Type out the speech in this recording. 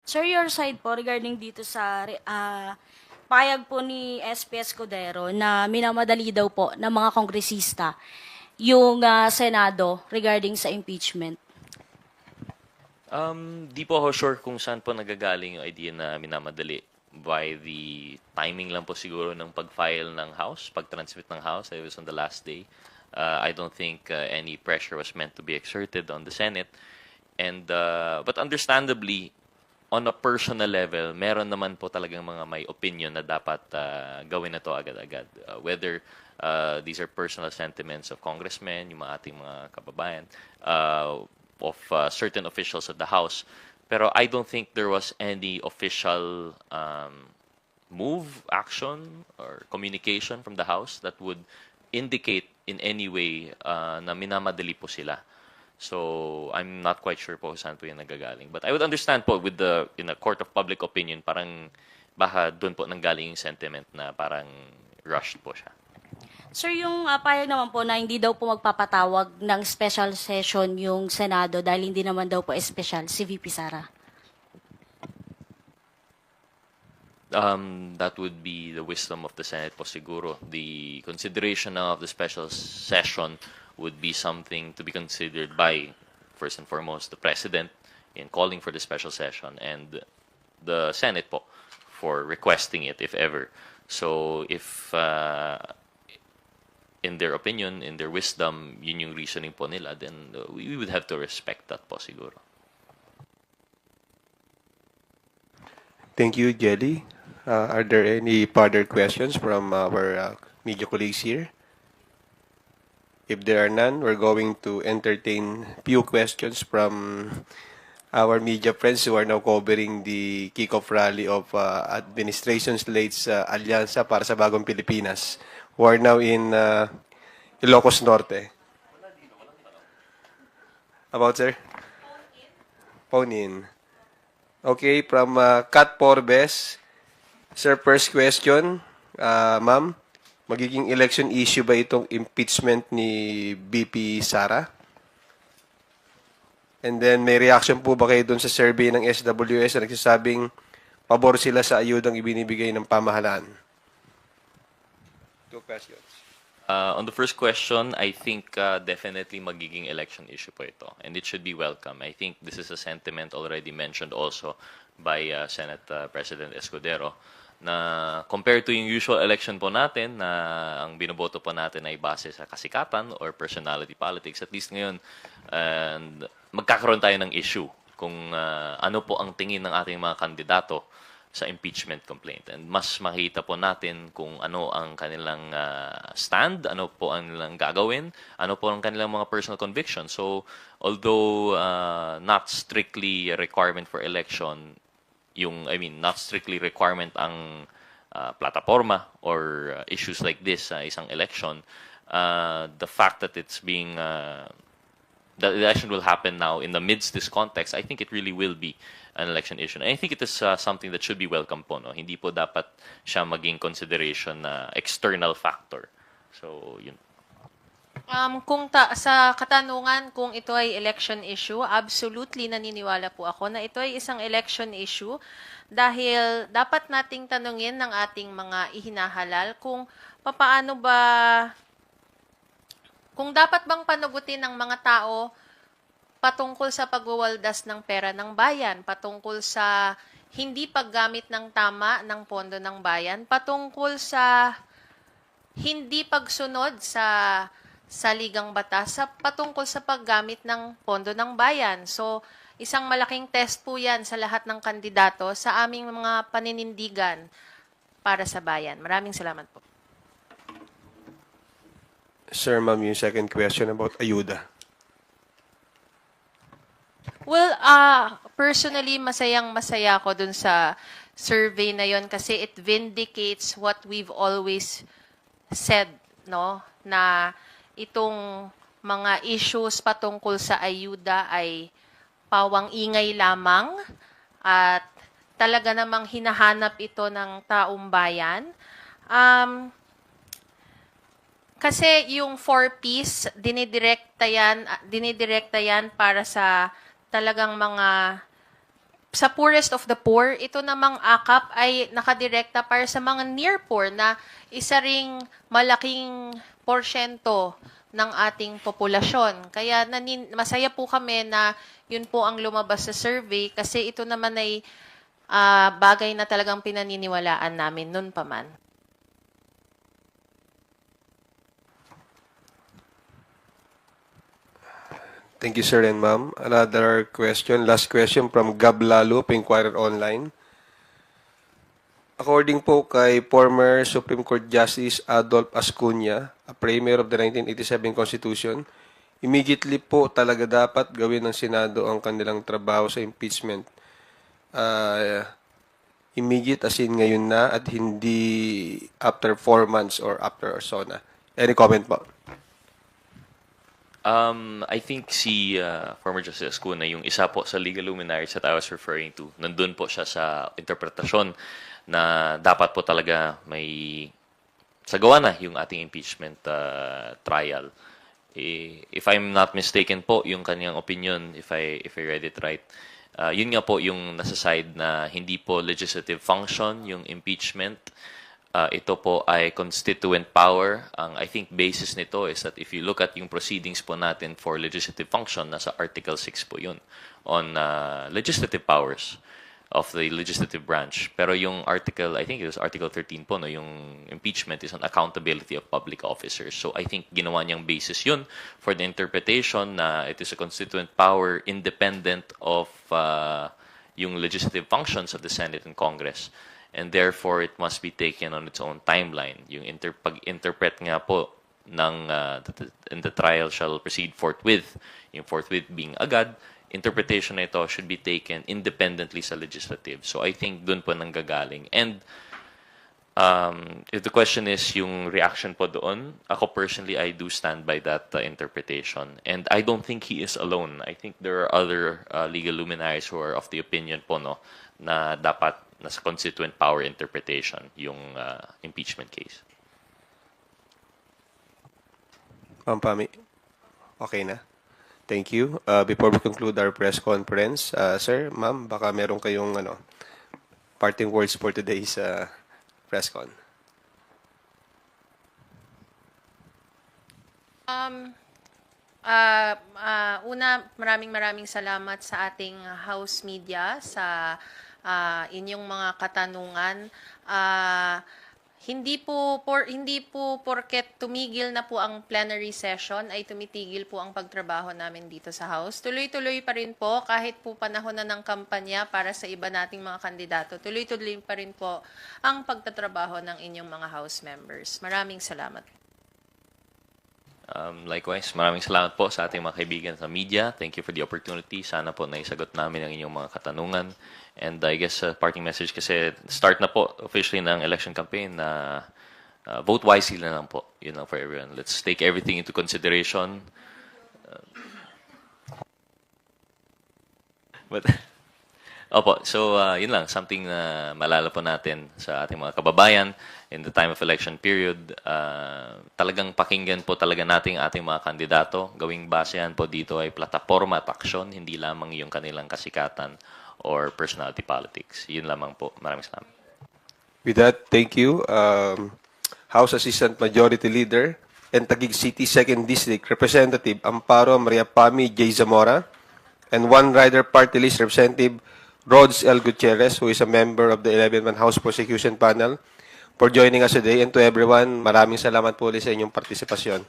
Sir, your side po regarding dito sa payag po ni SP Escudero na minamadali daw po ng mga kongresista yung Senado regarding sa impeachment. Di po ako sure kung saan po nagagaling yung idea na minamadali. By the timing lang po siguro ng pag-file ng House, pag-transmit ng House, it was on the last day. I don't think any pressure was meant to be exerted on the Senate. And but understandably, on a personal level, meron naman po talagang mga may opinion na dapat gawin na to agad-agad. Whether these are personal sentiments of congressmen, yung mga ating mga kababayan, of certain officials of the House. Pero I don't think there was any official move, action, or communication from the House that would indicate in any way na minamadali po sila. So I'm not quite sure po saan po yung nagagaling. But I would understand po with in a court of public opinion, parang baka doon po nanggaling yung sentiment na parang rushed po siya. Sir, yung payag naman po na hindi daw po magpapatawag ng special session yung Senado dahil hindi naman daw po special si VP Sara. That would be the wisdom of the Senate po siguro. The consideration of the special session would be something to be considered by, first and foremost, the President in calling for the special session and the Senate po for requesting it, if ever. So if in their opinion, in their wisdom, yun yung reasoning po nila, then we would have to respect that po siguro. Thank you, Jelly. Are there any further questions from our media colleagues here? If there are none, we're going to entertain few questions from our media friends who are now covering the kickoff rally of Administration Slate's Alyansa para sa Bagong Pilipinas, who are now in Ilocos Norte. About, sir? Phone in. Okay, from Kat Porbes. Sir, first question, ma'am, magiging election issue ba itong impeachment ni BP Sara? And then may reaction po ba kayo dun sa survey ng SWS na nagsasabing pabor sila sa ayudang ibinibigay ng pamahalaan? Two questions. On the first question, I think definitely magiging election issue po ito. And it should be welcome. I think this is a sentiment already mentioned also by Senate President Escudero na compared to yung usual election po natin na ang binoboto po natin ay base sa kasikatan or personality politics, at least ngayon and magkakaroon tayo ng issue kung ano po ang tingin ng ating mga kandidato sa impeachment complaint. And mas makita po natin kung ano ang kanilang stand, ano po ang nilang gagawin, ano po ang kanilang mga personal convictions. So, although not strictly a requirement for election, not strictly requirement ang plataforma or issues like this sa isang election, the fact that it's being the election will happen now in the midst this context, I think it really will be an election issue. And I think it is something that should be welcome po. No? Hindi po dapat siya maging consideration na external factor. So, yun. Sa katanungan kung ito ay election issue, absolutely naniniwala po ako na ito ay isang election issue dahil dapat nating tanungin ng ating mga ihinahalal kung papaano ba, kung dapat bang panugutin ng mga tao patungkol sa pagwawaldas ng pera ng bayan, patungkol sa hindi paggamit ng tama ng pondo ng bayan, patungkol sa hindi pagsunod sa saligang batas patungkol sa paggamit ng pondo ng bayan. So, isang malaking test po yan sa lahat ng kandidato sa aming mga paninindigan para sa bayan. Maraming salamat po. Sir, ma'am, yung second question about ayuda. Well, personally, masayang-masaya ako dun sa survey na yon kasi it vindicates what we've always said, no? Na itong mga issues patungkol sa ayuda ay pawang ingay lamang at talaga namang hinahanap ito ng taong bayan. Kasi yung 4Ps, dinidirekta yan para sa talagang mga sa poorest of the poor, ito namang AKAP ay nakadirekta para sa mga near poor na isa ring malaking porsyento ng ating populasyon. Kaya masaya po kami na yun po ang lumabas sa survey kasi ito naman ay bagay na talagang pinaniniwalaan namin nun pa man. Thank you, sir and ma'am. Another question, last question from Gab Lalo, Inquirer Online. According po kay former Supreme Court Justice Adolf Ascuna, a premier of the 1987 Constitution, immediately po talaga dapat gawin ng Senado ang kanilang trabaho sa impeachment. Immediate as in ngayon na at hindi after 4 months or after or so na. Any comment po? I think si former Justice Ascuna, yung isa po sa legal luminaries that I was referring to, nandun po siya sa interpretasyon na dapat po talaga may sagawa na yung ating impeachment trial. If I'm not mistaken po, yung kanyang opinion, if I read it right, yun nga po yung nasa side na hindi po legislative function yung impeachment. Ito po ay constituent power. Ang I think basis nito is that if you look at yung proceedings po natin for legislative function, nasa Article 6 po yun on legislative powers of the legislative branch. Pero yung article, I think it was Article 13 po, no, yung impeachment is on accountability of public officers. So I think ginawa niyang basis yun for the interpretation na it is a constituent power independent of yung legislative functions of the Senate and Congress. And therefore, it must be taken on its own timeline. Yung pag-interpret nga po ng and the trial shall proceed forthwith, yung forthwith being agad, interpretation na ito should be taken independently sa legislative. So I think dun po nanggagaling. And if the question is yung reaction po doon, ako personally, I do stand by that interpretation. And I don't think he is alone. I think there are other legal luminaries who are of the opinion po, no, na dapat nasa constituent power interpretation yung impeachment case. Ma'am Pami, okay na? Thank you. Before we conclude our press conference, sir, ma'am, baka meron kayong parting words for today's press con. Una, maraming salamat sa ating house media sa inyong mga katanungan. Hindi po porket tumigil na po ang plenary session ay tumitigil po ang pagtrabaho namin dito sa House. Tuloy-tuloy pa rin po kahit po panahon na ng kampanya para sa iba nating mga kandidato. Tuloy-tuloy pa rin po ang pagtatrabaho ng inyong mga House members. Maraming salamat. Likewise, maraming salamat po sa ating mga kaibigan sa media. Thank you for the opportunity. Sana po naisagot namin ang inyong mga katanungan. And I guess parting message kasi start na po officially ng election campaign na vote wisely na lang po. You know, for everyone. Let's take everything into consideration. Opo, so yun lang, something na malala po natin sa ating mga kababayan in the time of election period. Talagang pakinggan po talaga natin ating mga kandidato. Gawing basehan po dito ay plataforma at aksyon, hindi lamang yung kanilang kasikatan or personality politics. Yun lamang po. Maraming salamat. With that, thank you. House Assistant Majority Leader and Taguig City 2nd District Representative Amparo Maria Pami J. Zamora and One Rider Party List Representative Rods L. Gutierrez, who is a member of the 11-man House Prosecution Panel, for joining us today. And to everyone, maraming salamat po ulit sa inyong partisipasyon.